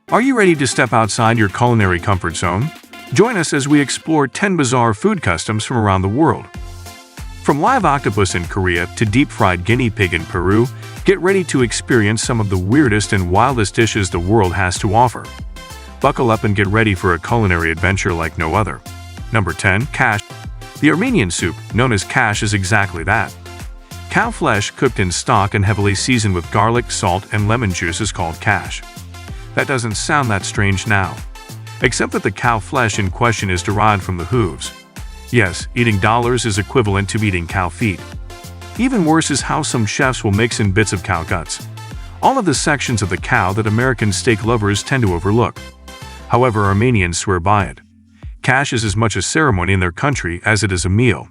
Are you ready to step outside your culinary comfort zone? Join us as we explore 10 bizarre food customs from around the world. From live octopus in Korea to deep-fried guinea pig in Peru, get ready to experience some of the weirdest and wildest dishes the world has to offer. Buckle up and get ready for a culinary adventure like no other. Number 10. Kash. The Armenian soup, known as kash, is exactly that. Cow flesh cooked in stock and heavily seasoned with garlic, salt, and lemon juice is called kash. That doesn't sound that strange now, except that the cow flesh in question is derived from the hooves. Yes, eating dollars is equivalent to eating cow feet. Even worse is how some chefs will mix in bits of cow guts, all of the sections of the cow that American steak lovers tend to overlook. However, Armenians swear by it. Kash is as much a ceremony in their country as it is a meal.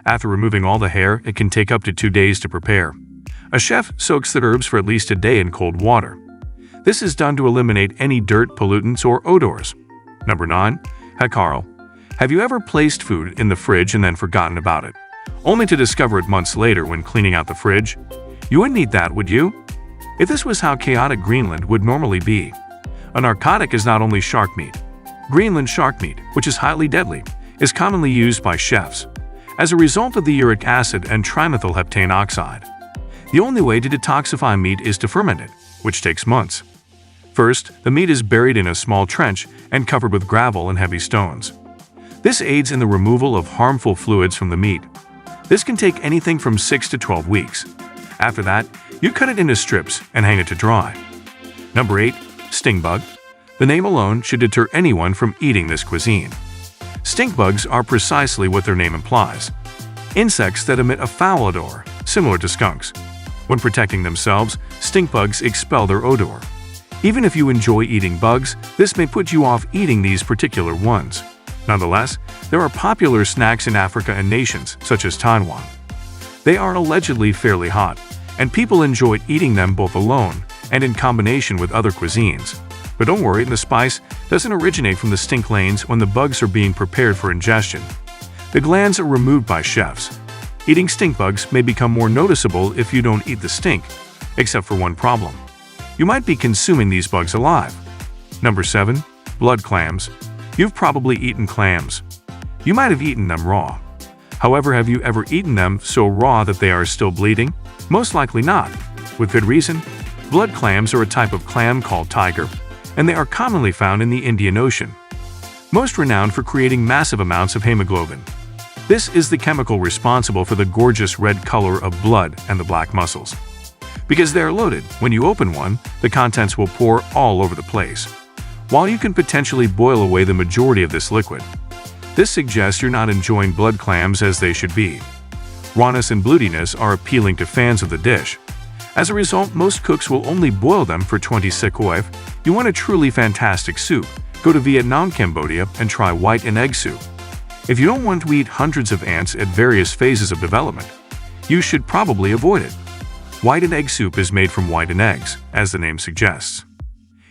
After removing all the hair, it can take up to 2 days to prepare. A chef soaks the herbs for at least a day in cold water. This is done to eliminate any dirt, pollutants, or odors. Number 9. Hakarl. Have you ever placed food in the fridge and then forgotten about it, only to discover it months later when cleaning out the fridge? You wouldn't eat that, would you? If this was how chaotic Greenland would normally be. A narcotic is not only shark meat. Greenland shark meat, which is highly deadly, is commonly used by chefs as a result of the uric acid and trimethylheptane oxide. The only way to detoxify meat is to ferment it, which takes months. First, the meat is buried in a small trench and covered with gravel and heavy stones. This aids in the removal of harmful fluids from the meat. This can take anything from 6 to 12 weeks. After that, you cut it into strips and hang it to dry. Number 8. Stink bug. The name alone should deter anyone from eating this cuisine. Stink bugs are precisely what their name implies. Insects that emit a foul odor, similar to skunks. When protecting themselves, stink bugs expel their odor. Even if you enjoy eating bugs, this may put you off eating these particular ones. Nonetheless, there are popular snacks in Africa and nations, such as Taiwan. They are allegedly fairly hot, and people enjoy eating them both alone and in combination with other cuisines. But don't worry, the spice doesn't originate from the stink lanes when the bugs are being prepared for ingestion. The glands are removed by chefs. Eating stink bugs may become more noticeable if you don't eat the stink, except for one problem. You might be consuming these bugs alive. Number 7. Blood clams. You've probably eaten clams. You might have eaten them raw. However, have you ever eaten them so raw that they are still bleeding? Most likely not. With good reason. Blood clams are a type of clam called tiger, and they are commonly found in the Indian Ocean. Most renowned for creating massive amounts of hemoglobin. This is the chemical responsible for the gorgeous red color of blood and the black muscles. Because they are loaded, when you open one, the contents will pour all over the place. While you can potentially boil away the majority of this liquid, this suggests you're not enjoying blood clams as they should be. Rawness and bloodiness are appealing to fans of the dish. As a result, most cooks will only boil them for 20 seconds. If you want a truly fantastic soup, go to Vietnam, Cambodia, and try white and egg soup. If you don't want to eat hundreds of ants at various phases of development, you should probably avoid it. White and egg soup is made from white and eggs, as the name suggests.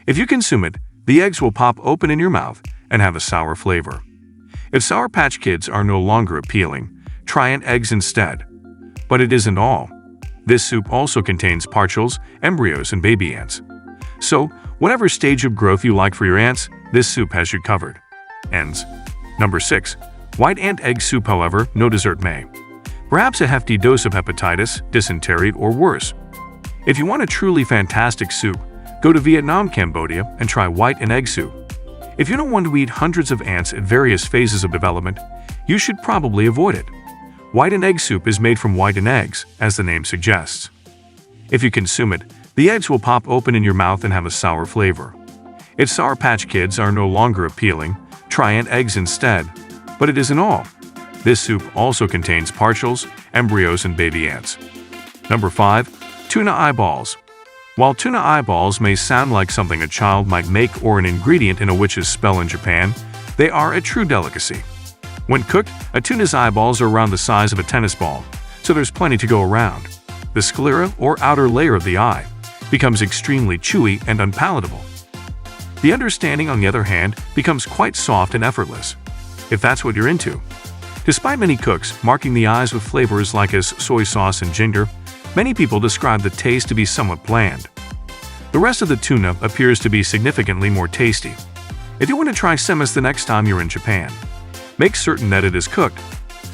If you consume it, the eggs will pop open in your mouth and have a sour flavor. If Sour Patch Kids are no longer appealing, try ant eggs instead. But it isn't all. This soup also contains parchals, embryos, and baby ants. So, whatever stage of growth you like for your ants, this soup has you covered. Ends. Number 6. White ant egg soup. However, no dessert may. Perhaps a hefty dose of hepatitis, dysentery, or worse. If you want a truly fantastic soup, go to Vietnam, Cambodia, and try white and egg soup. If you don't want to eat hundreds of ants at various phases of development, you should probably avoid it. White and egg soup is made from white and eggs, as the name suggests. If you consume it, the eggs will pop open in your mouth and have a sour flavor. If Sour Patch Kids are no longer appealing, try ant eggs instead. But it isn't all. This soup also contains parchals, embryos, and baby ants. Number 5. Tuna eyeballs. While tuna eyeballs may sound like something a child might make or an ingredient in a witch's spell in Japan, they are a true delicacy. When cooked, a tuna's eyeballs are around the size of a tennis ball, so there's plenty to go around. The sclera, or outer layer of the eye, becomes extremely chewy and unpalatable. The understanding, on the other hand, becomes quite soft and effortless, if that's what you're into. Despite many cooks marking the eyes with flavors like as soy sauce and ginger, many people describe the taste to be somewhat bland. The rest of the tuna appears to be significantly more tasty. If you want to try semis the next time you're in Japan, make certain that it is cooked.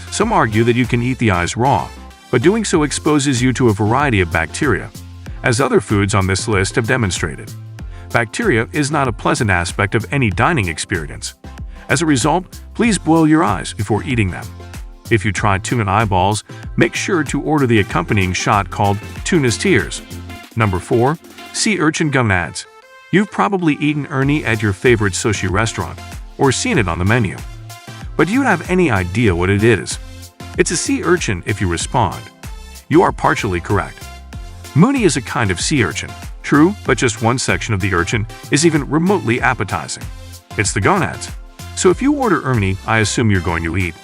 Some argue that you can eat the eyes raw, but doing so exposes you to a variety of bacteria, as other foods on this list have demonstrated. Bacteria is not a pleasant aspect of any dining experience. As a result, please boil your eyes before eating them. If you try tuna eyeballs, make sure to order the accompanying shot called tuna's tears. Number 4. Sea urchin gonads. You've probably eaten urni at your favorite sushi restaurant, or seen it on the menu. But do you have any idea what it is? It's a sea urchin if you respond. You are partially correct. Muni is a kind of sea urchin. True, but just one section of the urchin is even remotely appetizing. It's the gonads. So if you order urni, I assume you're going to eat.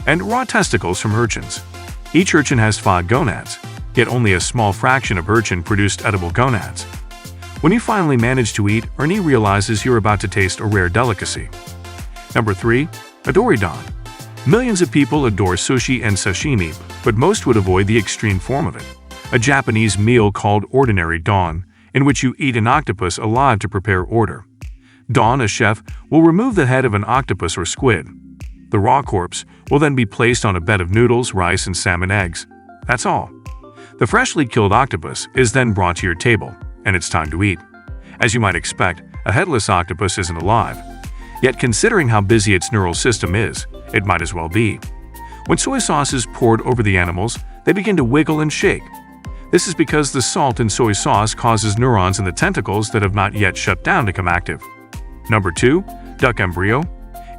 And raw testicles from urchins. Each urchin has 5 gonads, yet only a small fraction of urchin produced edible gonads. When you finally manage to eat, urni realizes you're about to taste a rare delicacy. Number 3. Adoridon. Millions of people adore sushi and sashimi, but most would avoid the extreme form of it, a Japanese meal called ordinary don, in which you eat an octopus alive to prepare order. Don, a chef, will remove the head of an octopus or squid. The raw corpse will then be placed on a bed of noodles, rice, and salmon eggs. That's all. The freshly killed octopus is then brought to your table, and it's time to eat. As you might expect, a headless octopus isn't alive. Yet considering how busy its neural system is, it might as well be. When soy sauce is poured over the animals, they begin to wiggle and shake. This is because the salt in soy sauce causes neurons in the tentacles that have not yet shut down to become active. Number 2. Duck embryo.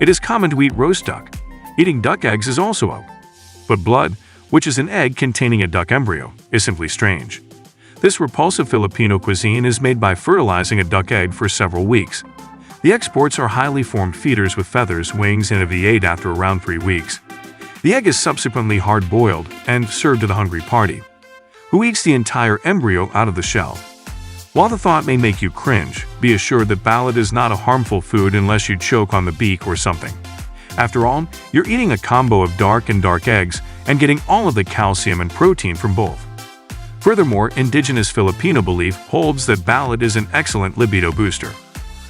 It is common to eat roast duck. Eating duck eggs is also out. But blood, which is an egg containing a duck embryo, is simply strange. This repulsive Filipino cuisine is made by fertilizing a duck egg for several weeks. The exports are highly formed feeders with feathers, wings, and V8 after around 3 weeks. The egg is subsequently hard-boiled and served to the hungry party, who eats the entire embryo out of the shell. While the thought may make you cringe, be assured that ballot is not a harmful food unless you choke on the beak or something. After all, you're eating a combo of dark and dark eggs and getting all of the calcium and protein from both. Furthermore, indigenous Filipino belief holds that ballot is an excellent libido booster.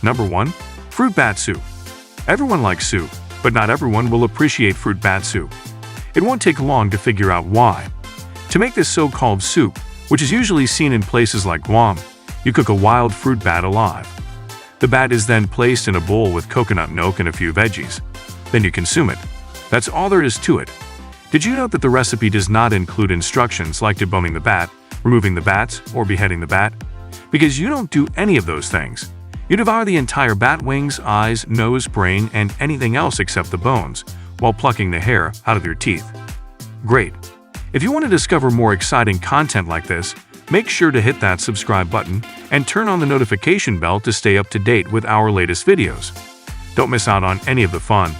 Number 1. Fruit bat soup. Everyone likes soup, but not everyone will appreciate fruit bat soup. It won't take long to figure out why. To make this so-called soup, which is usually seen in places like Guam, you cook a wild fruit bat alive. The bat is then placed in a bowl with coconut milk and a few veggies. Then you consume it. That's all there is to it. Did you note that the recipe does not include instructions like deboning the bat, removing the bats, or beheading the bat? Because you don't do any of those things. You devour the entire bat wings, eyes, nose, brain, and anything else except the bones, while plucking the hair out of your teeth. Great. If you want to discover more exciting content like this, make sure to hit that subscribe button and turn on the notification bell to stay up to date with our latest videos. Don't miss out on any of the fun,